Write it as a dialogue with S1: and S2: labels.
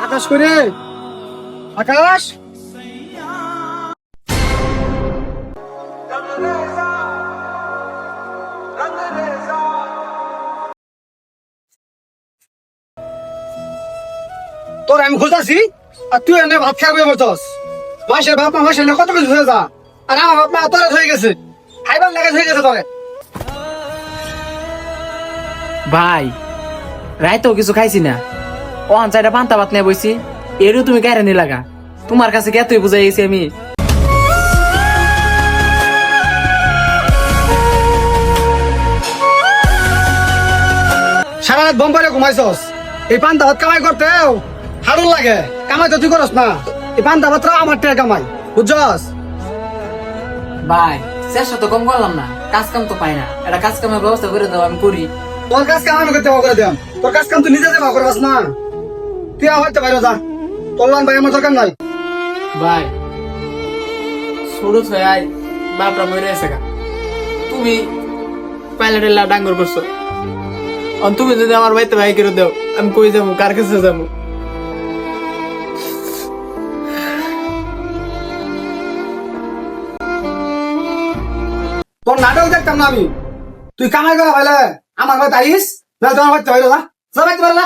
S1: আকাশ করে আকাশ তোর আমি খুঁজতেছি আর তুই এনে ভাত খাবে বলছস। মাসের বাপ মা মাসের কত কিছু হয়ে যা, আর আমার বাপ মা তোরে হয়ে গেছে, খাইবার লেগে হয়ে গেছে তোরে।
S2: ভাই রাইতেও কিছু খাইছি না, ওখান চাইটা পান্তা ভাত নিয়ে বইছি, এরও তুমি গায়ে নি লাগা। তোমার কাছে কে তুই বুঝাই গেছি আমি।
S1: সারা রাত বোম্বাইরে ঘুমাইছস, এই পান্তা ভাত কামাই করতে হারুন লাগে, কামাই তো তুই করস না। এই পান্তা ভাতটা আমার টের কামাই, বুঝছস?
S2: ভাই চেষ্টা তো কম করলাম না, কাজ কাম তো পাই না, একটা কাজ কামের ব্যবস্থা করে দাও, আমি করি।
S1: তোর কাজ কাম আমি করতে করে দিলাম, তোর কাজ কাম তুই নিজে যাবা করবাস না। তুই হইতে পারো যা, তোর লান ভাই আমার দরকার নাই।
S2: ভাই ছোট ছয় বাপরা মরে আছে গা, তুমি পাইলটের লা ডাঙ্গর করছো, তুমি যদি আমার বাড়িতে ভাই করে দাও, আমি কই যাবো, কার কাছে যাবো?
S1: তোর নাটক দেখতাম না আমি। তুই কামাই করা ভাইলে আমার ভাই আইস না, তোমার ভাই যা, যা ভাই পারো না।